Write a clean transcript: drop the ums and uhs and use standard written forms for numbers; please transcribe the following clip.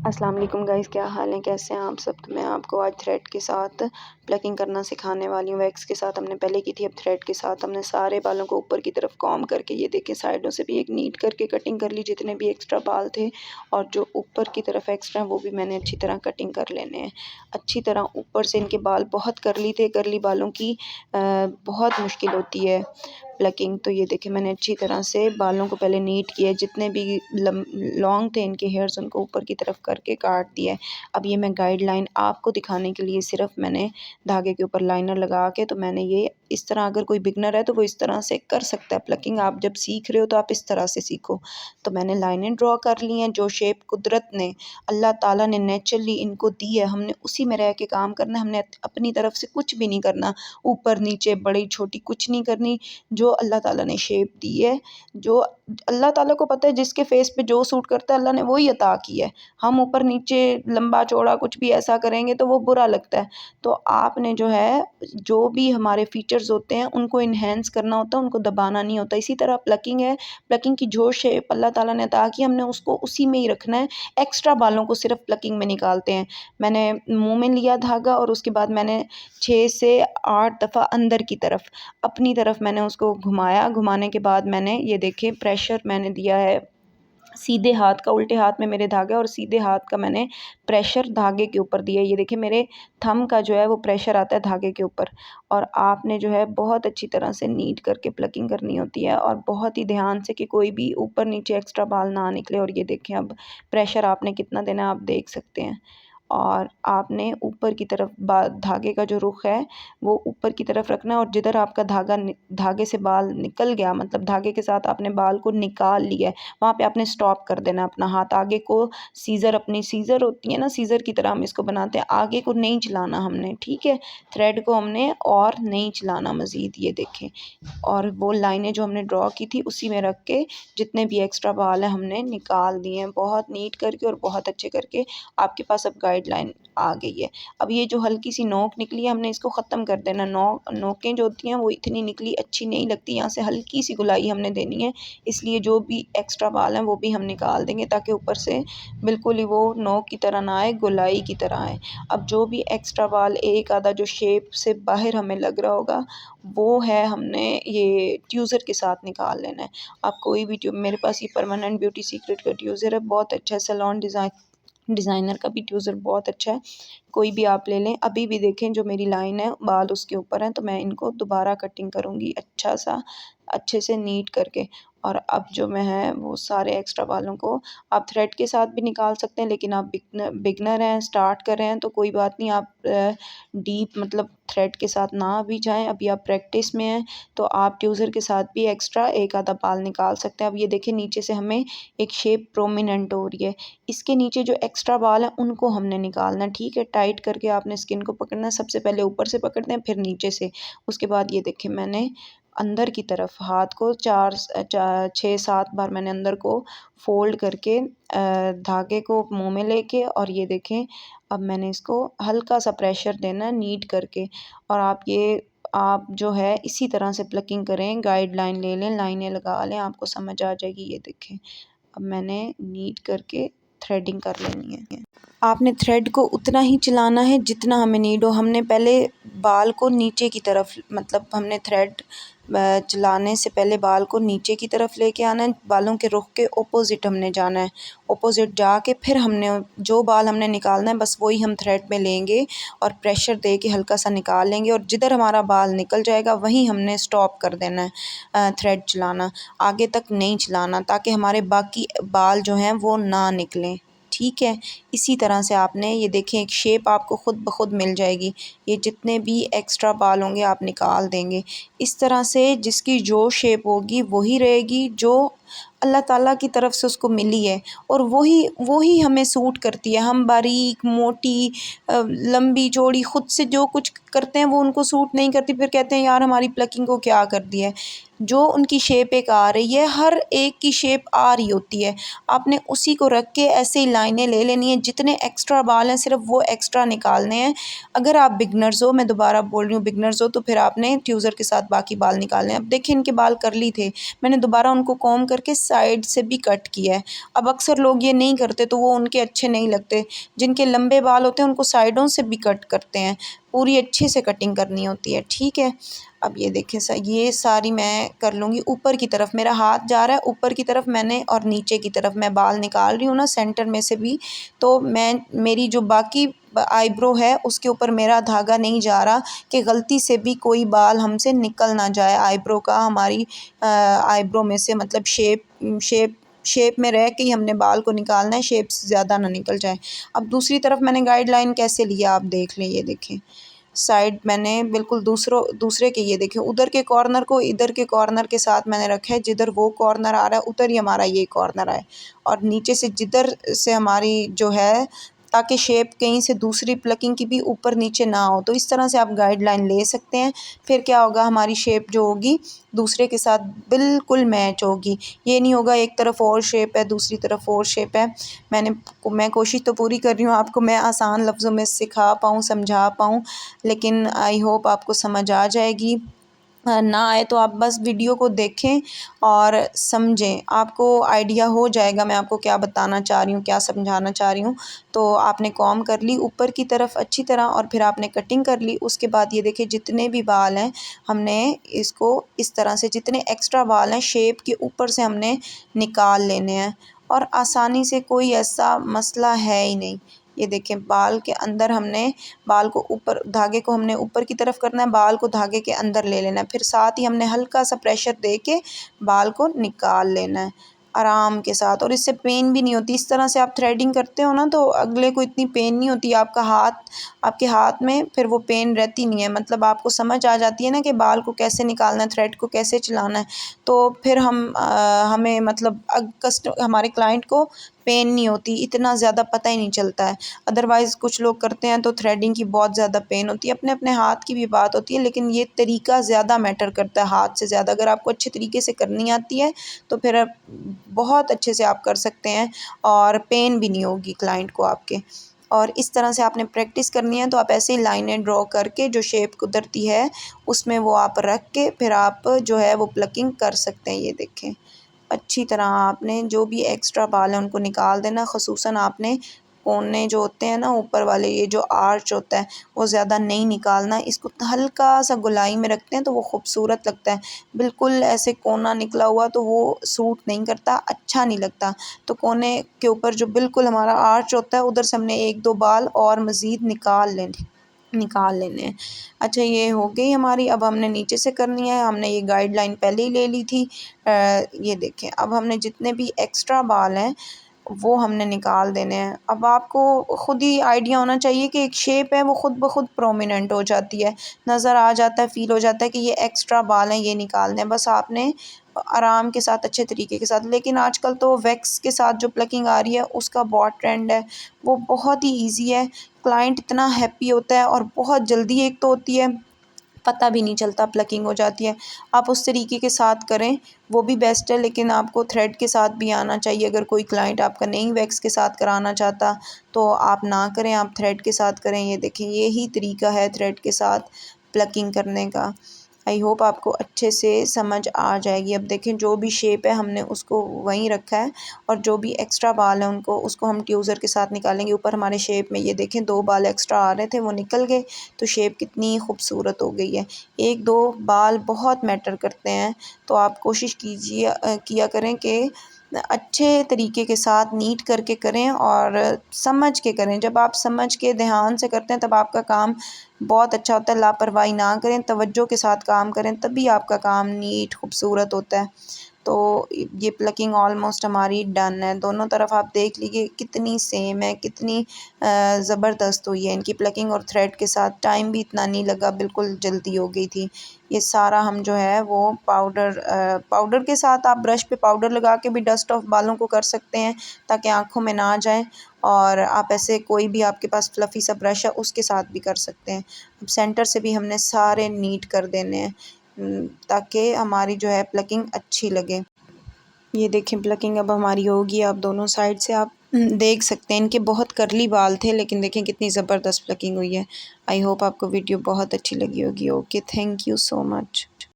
अस्सलाम वालेकुम गाइस, क्या हाल है, कैसे हैं आप सब। तो मैं आपको आज थ्रेड के साथ प्लकिंग करना सिखाने वाली हूँ। वैक्स के साथ हमने पहले की थी, अब थ्रेड के साथ हमने सारे बालों को ऊपर की तरफ कॉम करके, ये देखिए साइडों से भी एक नीट करके कटिंग कर ली, जितने भी एक्स्ट्रा बाल थे और जो ऊपर की तरफ एक्स्ट्रा वो भी मैंने अच्छी तरह कटिंग कर लेने हैं। अच्छी तरह ऊपर से इनके बाल बहुत करली थे, करली बालों की बहुत मुश्किल होती है प्लकिंग। तो ये देखिए मैंने अच्छी तरह से बालों को पहले नीट किया, जितने भी लॉन्ग थे इनके हेयर्स उनको ऊपर की तरफ करके काट दिया है। अब ये मैं गाइडलाइन आपको दिखाने के लिए सिर्फ मैंने धागे के ऊपर लाइनर लगा के, तो मैंने ये इस तरह, अगर कोई बिगनर है तो वो इस तरह से कर सकता है प्लकिंग। आप जब सीख रहे हो तो आप इस तरह से सीखो। तो मैंने लाइनें ड्रॉ कर ली हैं, जो शेप कुदरत ने, अल्लाह ताला ने नेचुरली इनको दी है, हमने उसी में रह के काम करना है। हमने अपनी तरफ से कुछ भी नहीं करना, ऊपर नीचे बड़ी छोटी कुछ नहीं करनी। जो अल्लाह ताला ने शेप दी है, जो अल्लाह ताला को पता है जिसके फेस पे जो सूट करता है, अल्लाह ने वही अता की है। हम ऊपर नीचे लंबा चौड़ा कुछ भी ऐसा करेंगे तो वो बुरा लगता है। तो आपने जो है, जो भी हमारे फीचर्स होते हैं उनको इन्हेंस करना होता है, उनको दबाना नहीं होता। इसी तरह प्लकिंग है, प्लकिंग की जो शेप अल्लाह ताला ने अता की, हमने उसको उसी में ही रखना है। एक्स्ट्रा बालों को सिर्फ प्लकिंग में निकालते हैं। मैंने मुँह में लिया धागा और उसके बाद मैंने 6 से 8 दफ़ा अंदर की तरफ अपनी तरफ मैंने उसको घुमाया। घुमाने के बाद मैंने ये देखिए प्रेशर मैंने दिया है सीधे हाथ का, उल्टे हाथ में मेरे धागा और सीधे हाथ का मैंने प्रेशर धागे के ऊपर दिया। ये देखिए मेरे थंब का जो है वो प्रेशर आता है धागे के ऊपर। और आपने जो है बहुत अच्छी तरह से नीट करके प्लकिंग करनी होती है, और बहुत ही ध्यान से कि कोई भी ऊपर नीचे एक्स्ट्रा बाल ना निकले। और ये देखें अब प्रेशर आपने कितना देना है आप देख सकते हैं। और आपने ऊपर की तरफ धागे का जो रुख है वो ऊपर की तरफ रखना है, और जिधर आपका धागे से बाल निकल गया, मतलब धागे के साथ आपने बाल को निकाल लिया है, वहाँ पे आपने स्टॉप कर देना अपना हाथ। आगे को सीज़र, अपनी सीज़र होती है ना, सीज़र की तरह हम इसको बनाते हैं, आगे को नहीं चलाना हमने, ठीक है। थ्रेड को हमने और नहीं चलाना मज़ीद, ये देखें। और वो लाइनें जो हमने ड्रॉ की थी उसी में रख के जितने भी एक्स्ट्रा बाल हैं हमने निकाल दिए हैं, बहुत नीट करके और बहुत अच्छे करके। आपके पास अब गाइडलाइन आ गई है। अब ये जो हल्की सी नोक निकली है, हमने इसको ख़त्म कर देना। नोकें जो होती हैं वो इतनी निकली अच्छी नहीं लगती, यहाँ से हल्की सी गुलाई हमने देनी है। इसलिए जो भी एक्स्ट्रा बाल हैं वो भी हम निकाल देंगे, ताकि ऊपर से बिल्कुल ही वो नोक की तरह ना आए, गुलाई की तरह आए। अब जो भी एक्स्ट्रा बाल एक आधा जो शेप से बाहर हमें लग रहा होगा, वो है हमने ये ट्यूज़र के साथ निकाल लेना है। आप कोई भी मेरे पास ये परमानेंट ब्यूटी सीक्रेट का ट्यूज़र है, बहुत अच्छा है। सैलॉन डिज़ाइनर का भी ट्यूज़र बहुत अच्छा है, कोई भी आप ले लें। अभी भी देखें जो मेरी लाइन है बाल उसके ऊपर हैं, तो मैं इनको दोबारा कटिंग करूँगी अच्छे से नीट करके। और अब जो मैं है वो सारे एक्स्ट्रा बालों को आप थ्रेड के साथ भी निकाल सकते हैं, लेकिन आप बिगनर हैं, स्टार्ट कर रहे हैं, तो कोई बात नहीं, आप डीप मतलब थ्रेड के साथ ना भी जाएं। अभी आप प्रैक्टिस में हैं तो आप ट्यूज़र के साथ भी एक्स्ट्रा एक आधा बाल निकाल सकते हैं। अब ये देखें नीचे से हमें एक शेप प्रोमिनेंट हो रही है, इसके नीचे जो एक्स्ट्रा बाल हैं उनको हमने निकालना है, ठीक है। टाइट करके आपने स्किन को पकड़ना है, सबसे पहले ऊपर से पकड़ते हैं फिर नीचे से। उसके बाद ये देखें मैंने अंदर की तरफ हाथ को 6-7 बार मैंने अंदर को फोल्ड करके धागे को मुंह में लेके, और ये देखें अब मैंने इसको हल्का सा प्रेशर देना है नीट करके। और आप जो है इसी तरह से प्लकिंग करें, गाइडलाइन ले लें, लाइनें लगा लें, आपको समझ आ जाएगी। ये देखें अब मैंने नीट करके थ्रेडिंग कर लेनी है। आपने थ्रेड को उतना ही चलाना है जितना हमें नीड हो। हमने पहले बाल को नीचे की तरफ, मतलब हमने थ्रेड चलाने से पहले बाल को नीचे की तरफ लेके आना है, बालों के रुख के ओपोज़िट हमने जाना है। ओपोज़िट जाके फिर हमने जो बाल हमने निकालना है बस वही हम थ्रेड में लेंगे और प्रेशर दे के हल्का सा निकाल लेंगे, और जिधर हमारा बाल निकल जाएगा वहीं हमने स्टॉप कर देना है थ्रेड चलाना, आगे तक नहीं चलाना, ताकि हमारे बाकी बाल जो हैं वो ना निकलें, ठीक है। इसी तरह से आपने ये देखें एक शेप आपको ख़ुद ब खुद मिल जाएगी। ये जितने भी एक्स्ट्रा बाल होंगे आप निकाल देंगे। इस तरह से जिसकी जो शेप होगी वही रहेगी, जो अल्लाह ताला की तरफ से उसको मिली है, और वही हमें सूट करती है। हम बारीक मोटी लंबी चौड़ी ख़ुद से जो कुछ करते हैं वो उनको सूट नहीं करती, फिर कहते हैं यार हमारी प्लकिंग को क्या कर दिया है। जो उनकी शेप एक आ रही है, हर एक की शेप आ रही होती है। आपने उसी को रख के ऐसे ही लाइनें ले लेनी है, जितने एक्स्ट्रा बाल हैं सिर्फ वो एक्स्ट्रा निकालने हैं। अगर आप बिगनर्स हो, मैं दोबारा बोल रही हूँ, बिगनर्स हो तो फिर आपने ट्यूज़र के साथ बाकी बाल निकालने हैं। अब देखिए इनके बाल कर्ली थे, मैंने दोबारा उनको कॉम्ब करके साइड से भी कट किया है। अब अक्सर लोग ये नहीं करते तो वो उनके अच्छे नहीं लगते। जिनके लंबे बाल होते हैं उनको साइडों से भी कट करते हैं, पूरी अच्छे से कटिंग करनी होती है, ठीक है। अब ये देखें ये सारी मैं कर लूँगी। ऊपर की तरफ मेरा हाथ जा रहा है, ऊपर की तरफ मैंने, और नीचे की तरफ मैं बाल निकाल रही हूँ ना सेंटर में से भी, तो मैं मेरी जो बाकी आईब्रो है उसके ऊपर मेरा धागा नहीं जा रहा कि गलती से भी कोई बाल हमसे निकल ना जाए आईब्रो का, हमारी आईब्रो में से, मतलब शेप में रह के ही हमने बाल को निकालना है, शेप से ज़्यादा ना निकल जाए। अब दूसरी तरफ मैंने गाइडलाइन कैसे लिया आप देख लें, ये देखें साइड मैंने बिल्कुल दूसरे के, ये देखें उधर के कॉर्नर को इधर के कॉर्नर के साथ मैंने रखा है, जिधर वो कॉर्नर आ रहा है उधर ही हमारा ये कॉर्नर आए, और नीचे से जिधर से हमारी जो है, ताकि शेप कहीं से दूसरी प्लकिंग की भी ऊपर नीचे ना हो। तो इस तरह से आप गाइडलाइन ले सकते हैं। फिर क्या होगा, हमारी शेप जो होगी दूसरे के साथ बिल्कुल मैच होगी। ये नहीं होगा एक तरफ और शेप है दूसरी तरफ और शेप है। मैं कोशिश तो पूरी कर रही हूँ आपको मैं आसान लफ्ज़ों में सिखा पाऊँ, समझा पाऊँ, लेकिन आई होप आपको समझ आ जाएगी। ना आए तो आप बस वीडियो को देखें और समझें, आपको आइडिया हो जाएगा मैं आपको क्या बताना चाह रही हूँ, क्या समझाना चाह रही हूँ। तो आपने कॉम्ब कर ली ऊपर की तरफ अच्छी तरह, और फिर आपने कटिंग कर ली। उसके बाद ये देखिए जितने भी बाल हैं हमने इसको इस तरह से, जितने एक्स्ट्रा बाल हैं शेप के ऊपर से हमने निकाल लेने हैं, और आसानी से, कोई ऐसा मसला है ही नहीं। ये देखें बाल के अंदर हमने, बाल को ऊपर, धागे को हमने ऊपर की तरफ करना है, बाल को धागे के अंदर ले लेना है, फिर साथ ही हमने हल्का सा प्रेशर दे के बाल को निकाल लेना है आराम के साथ, और इससे पेन भी नहीं होती। इस तरह से आप थ्रेडिंग करते हो ना तो अगले को इतनी पेन नहीं होती, आपके हाथ में फिर वो पेन रहती नहीं है, मतलब आपको समझ आ जाती है ना कि बाल को कैसे निकालना है, थ्रेड को कैसे चलाना है। तो फिर हमें मतलब हमारे क्लाइंट को पेन नहीं होती, इतना ज़्यादा पता ही नहीं चलता है। अदरवाइज़ कुछ लोग करते हैं तो थ्रेडिंग की बहुत ज़्यादा पेन होती है। अपने अपने हाथ की भी बात होती है, लेकिन ये तरीका ज़्यादा मैटर करता है हाथ से ज़्यादा। अगर आपको अच्छे तरीके से करनी आती है तो फिर बहुत अच्छे से आप कर सकते हैं, और पेन भी नहीं होगी क्लाइंट को आपके। और इस तरह से आपने प्रैक्टिस करनी है, तो आप ऐसे ही लाइनें ड्रॉ करके जो शेप कुदरती है उसमें वो आप रख के फिर आप जो है वो प्लकिंग कर सकते हैं। ये देखें अच्छी तरह आपने जो भी एक्स्ट्रा बाल हैं उनको निकाल देना। ख़ुसूसन आपने कोने जो होते हैं ना ऊपर वाले, ये जो आर्च होता है वो ज़्यादा नहीं निकालना। इसको हल्का सा गोलाई में रखते हैं तो वो खूबसूरत लगता है। बिल्कुल ऐसे कोना निकला हुआ तो वो सूट नहीं करता, अच्छा नहीं लगता। तो कोने के ऊपर जो बिल्कुल हमारा आर्च होता है उधर से हमने 1-2 बाल और मज़ीद निकाल लेने हैं। अच्छा ये हो गई हमारी। अब हमने नीचे से करनी है, हमने ये गाइडलाइन पहले ही ले ली थी। ये देखें अब हमने जितने भी एक्स्ट्रा बाल हैं वो हमने निकाल देने हैं। अब आपको ख़ुद ही आइडिया होना चाहिए कि एक शेप है वो ख़ुद ब खुद प्रोमिनेंट हो जाती है, नज़र आ जाता है, फ़ील हो जाता है कि ये एक्स्ट्रा बाल हैं, ये निकालने हैं। बस आपने आराम के साथ, अच्छे तरीके के साथ। लेकिन आजकल तो वैक्स के साथ जो प्लकिंग आ रही है उसका बहुत ट्रेंड है, वो बहुत ही ईज़ी है। क्लाइंट इतना हैप्पी होता है, और बहुत जल्दी एक तो होती है, पता भी नहीं चलता, प्लकिंग हो जाती है। आप उस तरीके के साथ करें वो भी बेस्ट है, लेकिन आपको थ्रेड के साथ भी आना चाहिए। अगर कोई क्लाइंट आपका नहीं वैक्स के साथ कराना चाहता तो आप ना करें, आप थ्रेड के साथ करें। ये देखें यही तरीका है थ्रेड के साथ प्लकिंग करने का। आई होप आपको अच्छे से समझ आ जाएगी। अब देखें जो भी शेप है हमने उसको वहीं रखा है, और जो भी एक्स्ट्रा बाल हैं उसको हम ट्यूज़र के साथ निकालेंगे। ऊपर हमारे शेप में ये देखें 2 बाल एक्स्ट्रा आ रहे थे वो निकल गए, तो शेप कितनी खूबसूरत हो गई है। 1-2 बाल बहुत मैटर करते हैं, तो आप कोशिश किया करें कि अच्छे तरीके के साथ नीट करके करें और समझ के करें। जब आप समझ के ध्यान से करते हैं तब आपका काम बहुत अच्छा होता है। लापरवाही ना करें, तवज्जो के साथ काम करें, तभी आपका काम नीट खूबसूरत होता है। तो ये प्लकिंग ऑलमोस्ट हमारी डन है। दोनों तरफ आप देख लीजिए कितनी सेम है, कितनी ज़बरदस्त हुई है इनकी प्लकिंग, और थ्रेड के साथ टाइम भी इतना नहीं लगा, बिल्कुल जल्दी हो गई थी। ये सारा हम जो है वो पाउडर के साथ, आप ब्रश पे पाउडर लगा के भी डस्ट ऑफ बालों को कर सकते हैं ताकि आँखों में ना जाए, और आप ऐसे कोई भी आपके पास फ्लफ़ी सा ब्रश है उसके साथ भी कर सकते हैं। अब सेंटर से भी हमने सारे नीट कर देने हैं। ताकि हमारी जो है प्लकिंग अच्छी लगे। ये देखें प्लकिंग अब हमारी होगी। आप दोनों साइड से आप देख सकते हैं। इनके बहुत करली बाल थे, लेकिन देखें कितनी ज़बरदस्त प्लकिंग हुई है। आई होप आपको वीडियो बहुत अच्छी लगी होगी। Okay, thank you so much.